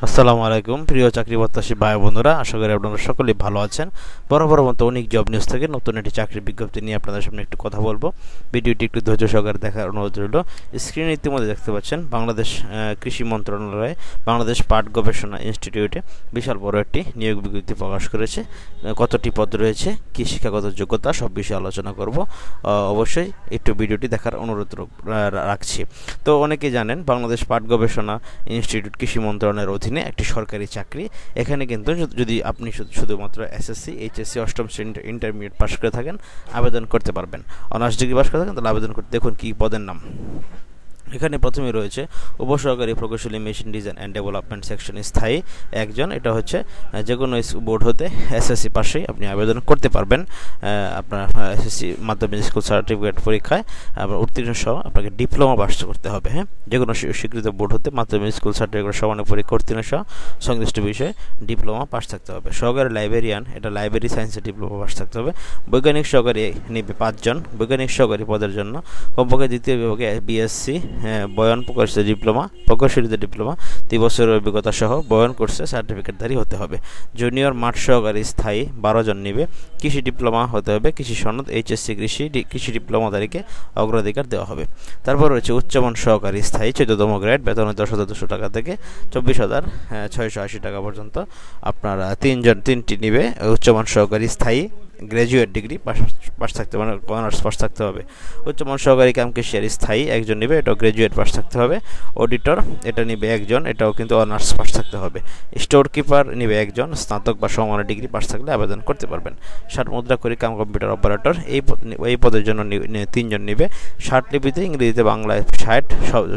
আসসালামু আলাইকুম প্রিয় চাকরি প্রত্যাশী ভাই বন্ধুরা, আশা করি আপনারা সকলেই ভালো আছেন। বরাবর মতো অনেক জব নিউজ থেকে নতুন একটি চাকরির বিজ্ঞপ্তি নিয়ে আপনাদের সামনে একটু কথা বলবো। ভিডিওটি একটু ধৈর্য সহকারে দেখার অনুরোধ রইল। স্ক্রিনে ইতিমধ্যে দেখতে পাচ্ছেন বাংলাদেশ কৃষি মন্ত্রণালয়ে বাংলাদেশ পাট গবেষণা ইনস্টিটিউটে বিশাল বড় একটি নিয়োগ বিজ্ঞপ্তি প্রকাশ করেছে। কতটি পদ রয়েছে, কী শিক্ষাগত যোগ্যতা, সব বিষয়ে আলোচনা করব। অবশ্যই একটু ভিডিওটি দেখার অনুরোধ রাখছি। তো অনেকেই জানেন বাংলাদেশ পাট গবেষণা ইনস্টিটিউট কৃষি মন্ত্রণালয়ের অধীনে একটি সরকারি চাকরি। এখানে কিন্তু যদি আপনি শুধুমাত্র এসএসসি, এইচএসসি, অষ্টম শ্রেণী ইন্টারমিডিয়েট পাস করে থাকেন আবেদন করতে পারবেন। অনার্স ডিগ্রি পাস করে থাকেন তাহলে আবেদন করতে দেখুন কী পদের নাম। এখানে প্রথমে রয়েছে উপসহকারী প্রকৌশলী machine design and development section স্থায়ী একজন। এটা হচ্ছে যে কোনো বোর্ড হতে এসএসসি পাশেই আপনি আবেদন করতে পারবেন। আপনার এসএসসি মাধ্যমিক স্কুল সার্টিফিকেট পরীক্ষায় আপনার উত্তীর্ণ সহ আপনাকে ডিপ্লোমা পাস করতে হবে। হ্যাঁ, যে কোনো স্বীকৃত বোর্ড হতে মাধ্যমিক স্কুল সার্টিফিকেট সমানের পরীক্ষা উত্তীর্ণ সহ সংশ্লিষ্ট বিষয়ে ডিপ্লোমা পাস থাকতে হবে। সহকারী লাইব্রেরিয়ান, এটা লাইব্রেরি সায়েন্সে ডিপ্লোমা পাস থাকতে হবে। বৈজ্ঞানিক সহকারী নেবে 5 জন। বৈজ্ঞানিক সহকারী পদের জন্য কমপক্ষে দ্বিতীয় বিভাগে বিএসসি বয়ন কোর্সে ডিপ্লোমা, প্রকৌশলীতে ডিপ্লোমা, 3 বছরের অভিজ্ঞতা সহ বয়ন কোর্সে সার্টিফিকেটধারী হতে হবে। জুনিয়র মাঠ সহকারী স্থায়ী 12 জন নেবে। কৃষি ডিপ্লোমা হতে হবে, কৃষি সনদ, এইচএসসি কৃষি ডিপ্লোমাধারীকে অগ্রাধিকার দেওয়া হবে। তারপর রয়েছে উচ্চমান সহকারী স্থায়ী 14তম গ্রেড, বেতন 10,200 টাকা থেকে 24,680 টাকা পর্যন্ত। আপনারা 3টি নেবে। উচ্চমান সহকারী স্থায়ী গ্র্যাজুয়েট ডিগ্রি পাস থাকতে হবে, অনার্স পাস থাকতে হবে। উচ্চমান সহকারী কাম ক্যাশিয়ার স্থায়ী একজন নেবে, এটাও গ্র্যাজুয়েট পাস থাকতে হবে। অডিটর এটা নেবে একজন, এটাও কিন্তু অনার্স পাস থাকতে হবে। স্টোর কিপার নেবে একজন, স্নাতক বা সমমানের ডিগ্রি পাস থাকলে আবেদন করতে পারবেন। 60 মুদ্রাক্ষরী কাম কম্পিউটার অপারেটর এই পদের জন্য 3 জন নেবে। 60 লিপিতে, ইংরেজিতে বাংলায় 60,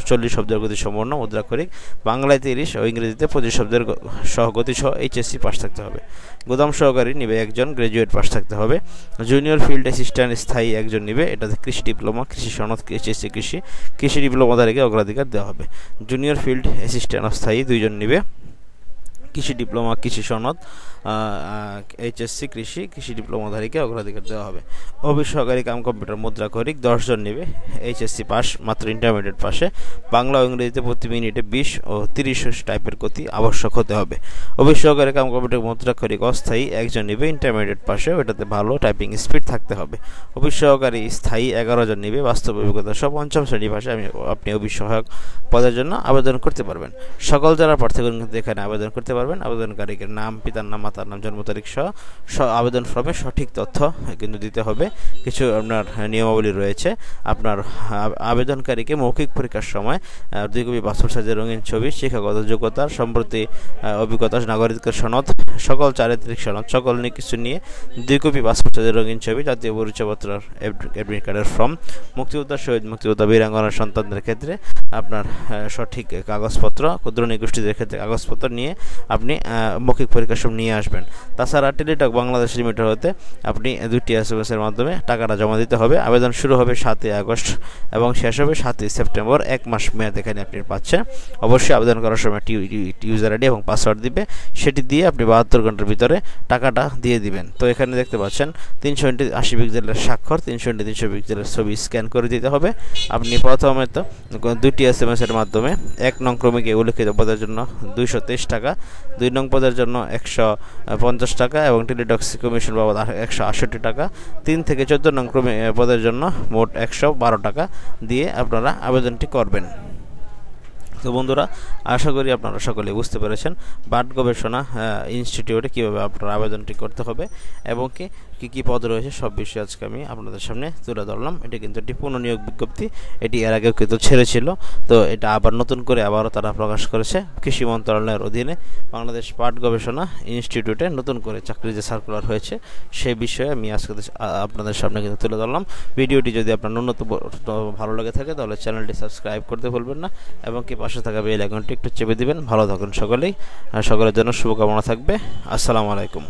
40 শব্দের গতি সম্পন্ন মুদ্রাক্ষরিক, বাংলায় 30 ও ইংরেজিতে 25 শব্দের গতি সহ এইচএসসি পাস থাকতে হবে। গোদাম সহকারী নেবে একজন, গ্র্যাজুয়েট পাস থাকতে হবে। জুনিয়র ফিল্ড অ্যাসিস্ট্যান্ট স্থায়ী একজন নেবে, এটাতে কৃষি ডিপ্লোমা, কৃষি সনদ, এইচএসসি কৃষি ডিপ্লোমাধারীকে অগ্রাধিকার দেওয়া হবে। জুনিয়র ফিল্ড অ্যাসিস্ট্যান্ট স্থায়ী 2 জন নেবে, কৃষি ডিপ্লোমা, কৃষি সনদ, এইচএসসি কৃষি ডিপ্লোমাধারীকে অগ্রাধিকার দেওয়া হবে। অফিস সহকারী কাম কম্পিউটার মুদ্রাক্ষরিক 10 জন নেবে, এইচএসসি পাস, মাত্র ইন্টারমিডিয়েট পাশে। বাংলা ও ইংরেজিতে প্রতি মিনিটে 20 ও 30 টাইপের গতি আবশ্যক হতে হবে। অফিস সহকারী কাম কম্পিউটার মুদ্রাক্ষরিক অস্থায়ী একজন নেবে, ইন্টারমিডিয়েট পাশে, এটাতে ভালো টাইপিং স্পিড থাকতে হবে। অফিস সহকারী স্থায়ী 11 জন নেবে, বাস্তব অভিজ্ঞতা সহ 5ম শ্রেণী ভাষায় আপনি অফিস সহায়ক পদের জন্য আবেদন করতে পারবেন। সকল জেলার প্রার্থীগণ কিন্তু এখানে আবেদন করতে পারবেন। আবেদনকারীর নাম, পিতার নাম, মাতার নাম, জন্ম তারিখ সহ আবেদন ফর্মে সঠিক তথ্য কিন্তু দিতে হবে। কিছু আপনার নিয়মাবলী রয়েছে। আপনার আবেদনকারীকে মৌখিক পরীক্ষার সময় 2 কপি পাসপোর্ট সাইজের রঙিন ছবি, শিক্ষাগত যোগ্যতা, সম্প্রতি অভিজ্ঞতা, নাগরিকের সনদ, সকল চারিত্রিক সনদ সকল কিছু নিয়ে 2 কপি পাসপোর্ট সাইজের রঙিন ছবি, জাতীয় পরিচয়পত্র, অ্যাডমিট কার্ডের ফর্ম, মুক্তিযোদ্ধা, শহীদ মুক্তিযোদ্ধা, বীরাঙ্গনার সন্তানদের ক্ষেত্রে আপনার সঠিক কাগজপত্র, ক্ষুদ্র নিগোষ্ঠীদের ক্ষেত্রে কাগজপত্র নিয়ে আপনি মৌখিক পরীক্ষা সব নিয়ে আসবেন। তাছাড়া টেলিটক বাংলাদেশ লিমিটেড হতে আপনি 2টি এসএমএসের মাধ্যমে টাকাটা জমা দিতে হবে। আবেদন শুরু হবে 7 আগস্ট এবং শেষ হবে 7 সেপ্টেম্বর। 1 মাস মেয়াদ এখানে আপনি পাচ্ছেন। অবশ্যই আবেদন করার সময় ইউজার আইডি এবং পাসওয়ার্ড দিবে, সেটি দিয়ে আপনি 72 ঘন্টার ভিতরে টাকাটা দিয়ে দিবেন। তো এখানে দেখতে পাচ্ছেন 380 পিক্সেলের স্বাক্ষর, 300 পিক্সেলের ছবি স্ক্যান করে দিতে হবে। আপনি প্রথমে তো 2টি এসএমএসের মাধ্যমে 1 নং ক্রমিকে উল্লেখিত পদের জন্য 223 টাকা, 2 নং পদের জন্য 150 টাকা এবং টেলিটক কমিশন বাবদ 168 টাকা, 3 থেকে 14 নং পদের জন্য মোট 112 টাকা দিয়ে আপনারা আবেদনটি করবেন। তো বন্ধুরা, আশা করি আপনারা সকলে বুঝতে পেরেছেন পাট গবেষণা ইনস্টিটিউটে কীভাবে আপনারা আবেদনটি করতে হবে এবং কী পদ রয়েছে সব বিষয়ে আজকে আমি আপনাদের সামনে তুলে ধরলাম। এটি কিন্তু একটি পুনঃনিয়োগ বিজ্ঞপ্তি, এটি এর আগেও কিন্তু ছেড়েছিল। তো এটা আবার নতুন করে আবারও তারা প্রকাশ করেছে। কৃষি মন্ত্রণালয়ের অধীনে বাংলাদেশ পাট গবেষণা ইনস্টিটিউটে নতুন করে চাকরির যে সার্কুলার হয়েছে সেই বিষয়ে আমি আজকে আপনাদের সামনে কিন্তু তুলে ধরলাম। ভিডিওটি যদি আপনার ন্যূনতম ভালো লাগে থাকে তাহলে চ্যানেলটি সাবস্ক্রাইব করতে ভুলবেন না এবং পাশে থাকা বেল আইকনটি একটু চেপে দিবেন। ভালো থাকুন সকলেই, সকলের জন্য শুভকামনা থাকবে। আসসালামু আলাইকুম।